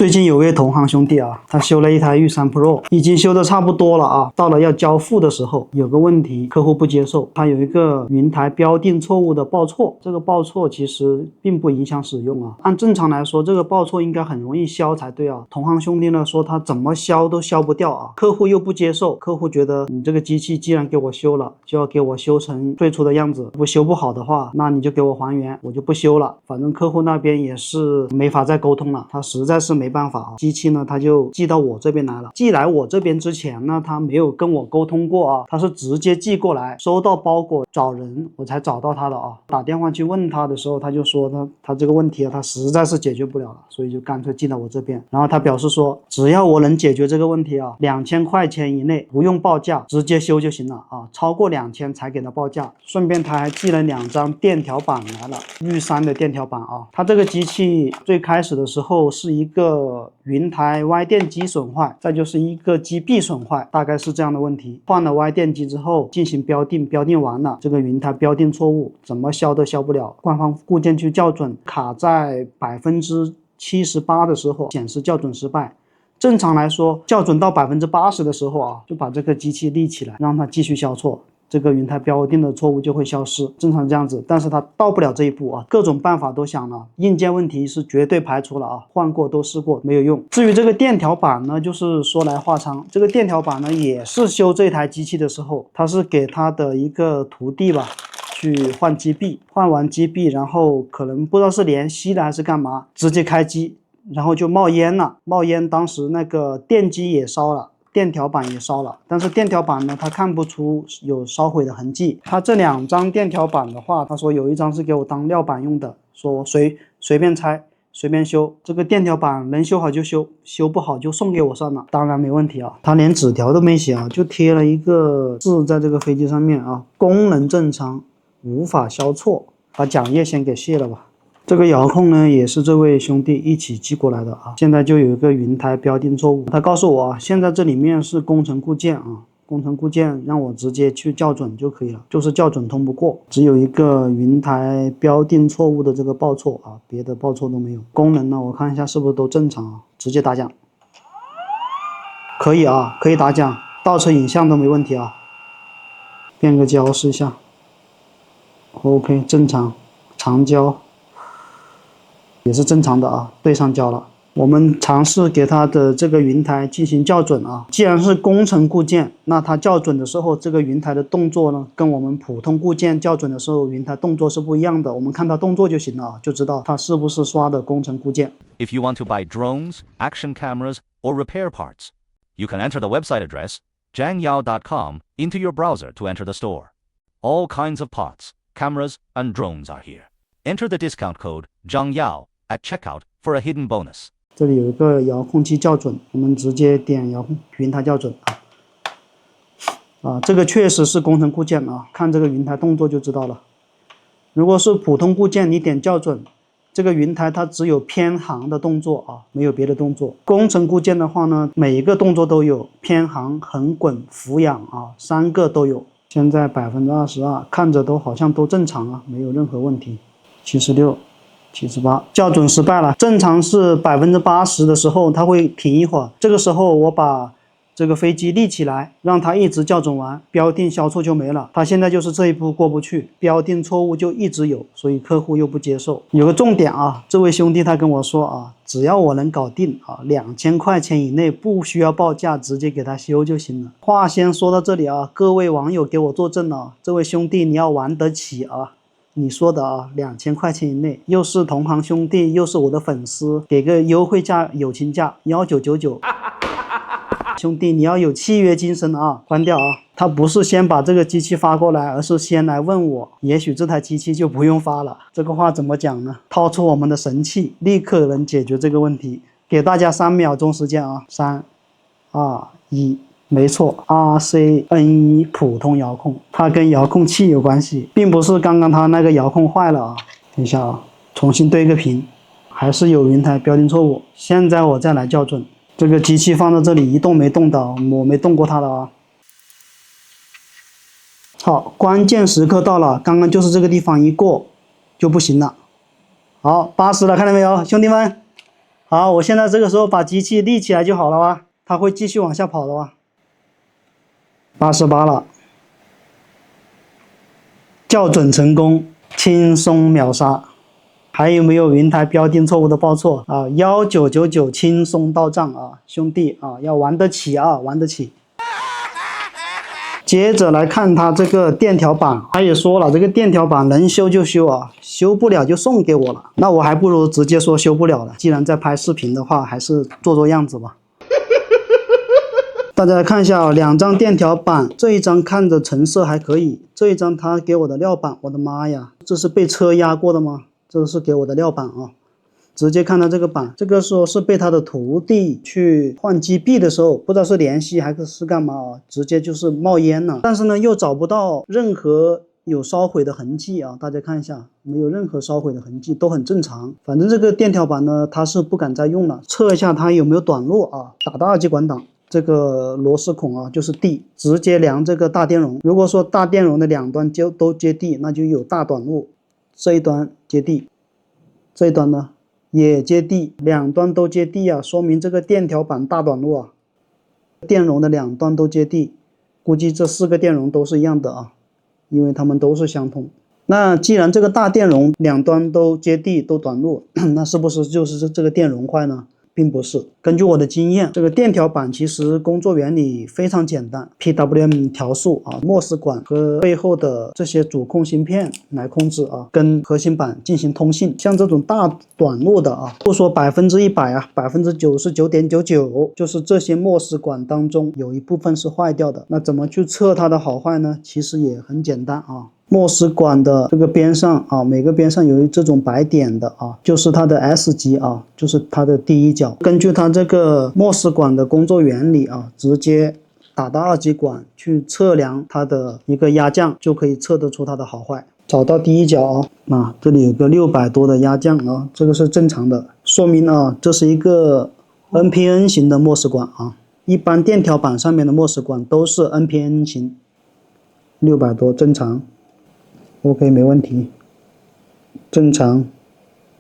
最近有位同行兄弟啊，他修了一台玉山 Pro， 已经修的差不多了啊，到了要交付的时候，有个问题，客户不接受，他有一个云台标定错误的报错，这个报错其实并不影响使用啊。按正常来说，这个报错应该很容易消才对啊。同行兄弟呢说他怎么消都消不掉啊，客户又不接受，客户觉得你这个机器既然给我修了，就要给我修成最初的样子，如果修不好的话，那你就给我还原，我就不修了。反正客户那边也是没法再沟通了，他实在是没办法啊，机器呢他就寄到我这边来了。寄来我这边之前呢，他没有跟我沟通过啊，他是直接寄过来，收到包裹找人我才找到他的啊。打电话去问他的时候，他就说他这个问题啊，他实在是解决不了了，所以就干脆寄到我这边。然后他表示说，只要我能解决这个问题啊，2000块钱以内不用报价，直接修就行了啊，超过2000才给他报价。顺便他还寄了2张电条板来了，玉山的电条板啊。他这个机器最开始的时候是一个云台歪电机损坏，再就是一个机壁损坏，大概是这样的问题。换了歪电机之后进行标定，标定完了，这个云台标定错误，怎么消都消不了。官方固件去校准，卡在78%的时候显示校准失败。正常来说，校准到80%的时候啊，就把这个机器立起来，让它继续消错。这个云台标定的错误就会消失，正常这样子，但是它到不了这一步啊，各种办法都想了，硬件问题是绝对排除了啊，换过都试过没有用。至于这个电条板呢，就是说来话长，这个电条板呢也是修这台机器的时候，他是给他的一个徒弟吧去换机壁，换完机壁，然后可能不知道是连吸了还是干嘛，直接开机，然后就冒烟了，冒烟，当时那个电机也烧了。电条板也烧了，但是电条板呢，他看不出有烧毁的痕迹。他这2张电条板的话，他说有一张是给我当料板用的，说随便拆随便修，这个电条板能修好就修，修不好就送给我算了，当然没问题啊。他连纸条都没写啊，就贴了一个字在这个飞机上面啊，功能正常，无法消错，把讲页先给卸了吧。这个遥控呢，也是这位兄弟一起寄过来的啊。现在就有一个云台标定错误，他告诉我啊，现在这里面是工程固件啊，工程固件让我直接去校准就可以了，就是校准通不过，只有一个云台标定错误的这个报错啊，别的报错都没有。功能呢，我看一下是不是都正常啊，直接打奖，可以啊，可以打奖，倒车影像都没问题啊。变个焦试一下 ，OK， 正常，长焦。也是正常的啊，对上焦了。我们尝试给它的这个云台进行校准啊。既然是工程固件，那它校准的时候，这个云台的动作呢，跟我们普通固件校准的时候，云台动作是不一样的。我们看它动作就行了啊，就知道它是不是刷的工程固件。If you want to buy drones, action cameras, or repair parts, you can enter the website address jangyao.com into your browser to enter the store. All kinds of parts, cameras, and drones are here. Enter the discount code JANGYAO at checkout for a hidden bonus. 这里有一个遥控器校准，我们直接点遥控云台校准啊，这个确实是工程固件啊，看这个云台动作就知道了。如果是普通固件，你点校准，这个云台它只有偏航的动作啊，没有别的动作。工程固件的话呢，每一个动作都有，偏航、横滚、俯仰啊，3个都有。现在22%，看着都好像都正常啊，没有任何问题。76、78，校准失败了。正常是80%的时候，它会停一会儿。这个时候我把这个飞机立起来，让它一直校准完，标定消错就没了。它现在就是这一步过不去，标定错误就一直有，所以客户又不接受。有个重点啊，这位兄弟他跟我说啊，只要我能搞定啊，2000块钱以内不需要报价，直接给他修就行了。话先说到这里啊，各位网友给我作证啊，这位兄弟你要玩得起啊。你说的啊，2000块钱以内，又是同行兄弟，又是我的粉丝，给个优惠价、友情价1999。兄弟，你要有契约精神啊！关掉啊！他不是先把这个机器发过来，而是先来问我，也许这台机器就不用发了。这个话怎么讲呢？掏出我们的神器，立刻能解决这个问题。给大家3秒钟时间啊，3、2、1。没错 ，RCN1 普通遥控，它跟遥控器有关系，并不是刚刚它那个遥控坏了啊。等一下啊，重新对个屏，还是有云台标定错误。现在我再来校准，这个机器放在这里一动没动的，我没动过它的啊。好，关键时刻到了，刚刚就是这个地方一过就不行了。好，80了，看到没有，兄弟们？好，我现在这个时候把机器立起来就好了哇，它会继续往下跑的哇。88了，校准成功，轻松秒杀。还有没有云台标定错误的报错啊？1999轻松到账啊，兄弟啊，要玩得起啊，玩得起。接着来看它这个电条板，他也说了，这个电条板能修就修啊，修不了就送给我了。那我还不如直接说修不了了。既然在拍视频的话，还是做做样子吧。大家来看一下啊，两张电条板，这一张看着成色还可以，这一张他给我的料板，我的妈呀，这是被车压过的吗？这是给我的料板啊。直接看到这个板，这个说是被他的徒弟去换机壁的时候，不知道是联系还是干嘛啊，直接就是冒烟了。但是呢，又找不到任何有烧毁的痕迹啊，大家看一下，没有任何烧毁的痕迹，都很正常。反正这个电条板呢，它是不敢再用了。测一下它有没有短路啊，打到二极管档。这个螺丝孔啊，就是地，直接量这个大电容。如果说大电容的两端都接地，那就有大短路。这一端接地，这一端呢也接地，两端都接地啊，说明这个电条板大短路啊。电容的两端都接地，估计这4个电容都是一样的啊，因为它们都是相通。那既然这个大电容两端都接地都短路，那是不是就是这个电容坏呢？并不是，根据我的经验，这个电条板其实工作原理非常简单 ，PWM 调速啊，莫斯管和背后的这些主控芯片来控制啊，跟核心板进行通信。像这种大短路的啊，不说100%啊，99.99%，就是这些莫斯管当中有一部分是坏掉的。那怎么去测它的好坏呢？其实也很简单啊。莫斯管的这个边上啊，每个边上有这种白点的啊，就是它的 S 极啊，就是它的第一角。根据它这个莫斯管的工作原理啊，直接打到二极管去测量它的一个压降，就可以测得出它的好坏。找到第一角啊，这里有个600多的压降啊，这个是正常的，说明啊，这是一个 NPN 型的莫斯管啊。一般电条板上面的莫斯管都是 NPN 型，600多正常。OK， 没问题，正常。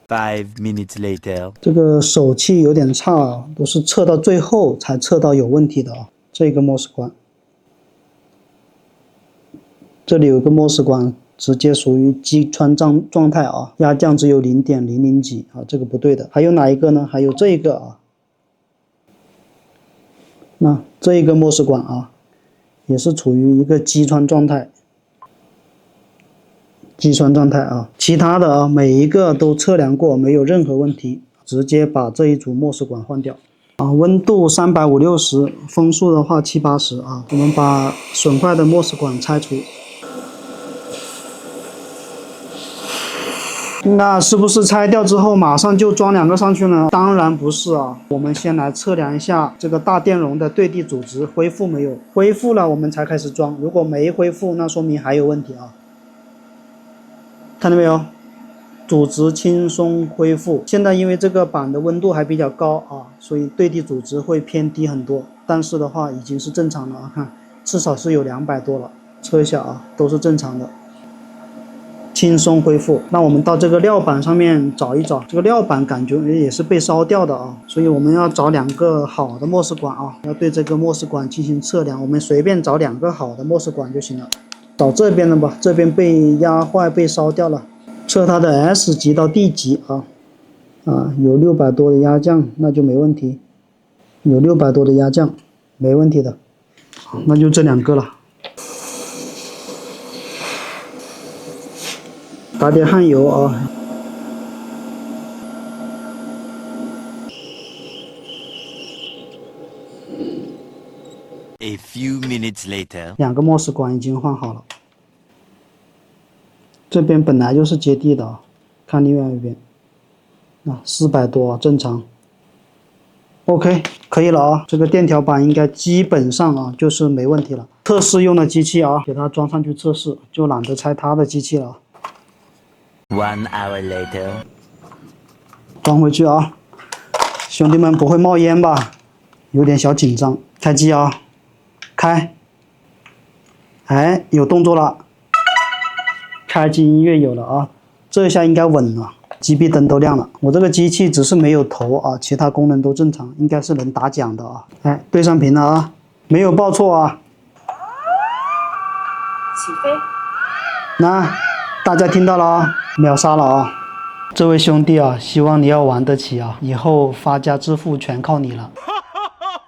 5 minutes later， 这个手气有点差啊，都是测到最后才测到有问题的啊。这个莫斯管，这里有个莫斯管，直接属于击穿状态啊，压降只有0.00几啊，这个不对的。还有哪一个呢？还有这一个啊，那这一个莫斯管啊，也是处于一个击穿状态。击穿状态啊，其他的啊每一个都测量过，没有任何问题，直接把这一组莫斯管换掉啊。温度350、60，风速的话70、80啊。我们把损坏的莫斯管拆除。那是不是拆掉之后马上就装2个上去呢？当然不是啊，我们先来测量一下这个大电容的对地阻值恢复没有，恢复了我们才开始装，如果没恢复，那说明还有问题啊。看到没有，阻值轻松恢复。现在因为这个板的温度还比较高啊，所以对地阻值会偏低很多，但是的话已经是正常了啊，看至少是有200多了。测一下啊，都是正常的，轻松恢复。那我们到这个料板上面找一找，这个料板感觉也是被烧掉的啊，所以我们要找2个好的莫斯管啊，要对这个莫斯管进行测量。我们随便找2个好的莫斯管就行了。找这边的吧，这边被压坏被烧掉了，测它的 S 极到 D 极啊，有600多的压降，那就没问题，有600多的压降，没问题的，那就这2个了。打点焊油啊。A few minutes later， 2个莫斯管已经换好了，这边本来就是接地的啊，看另外一边，400多正常。OK， 可以了啊，这个电条板应该基本上啊就是没问题了。测试用的机器啊，给它装上去测试，就懒得拆它的机器了。1 hour later， 装回去啊，兄弟们不会冒烟吧？有点小紧张，开机啊。开，哎，有动作了，开机音乐有了啊，这下应该稳了。GB 灯都亮了。我这个机器只是没有头啊，其他功能都正常，应该是能打奖的啊。哎，对上屏了啊，没有报错啊。起飞。那大家听到了啊，秒杀了啊！这位兄弟啊，希望你要玩得起啊，以后发家致富全靠你了。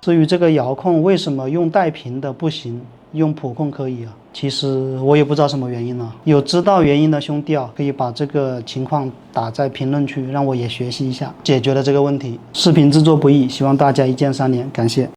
至于这个遥控为什么用带屏的不行，用普控可以啊？其实我也不知道什么原因了。有知道原因的兄弟啊，可以把这个情况打在评论区，让我也学习一下，解决了这个问题。视频制作不易，希望大家一键3连，感谢。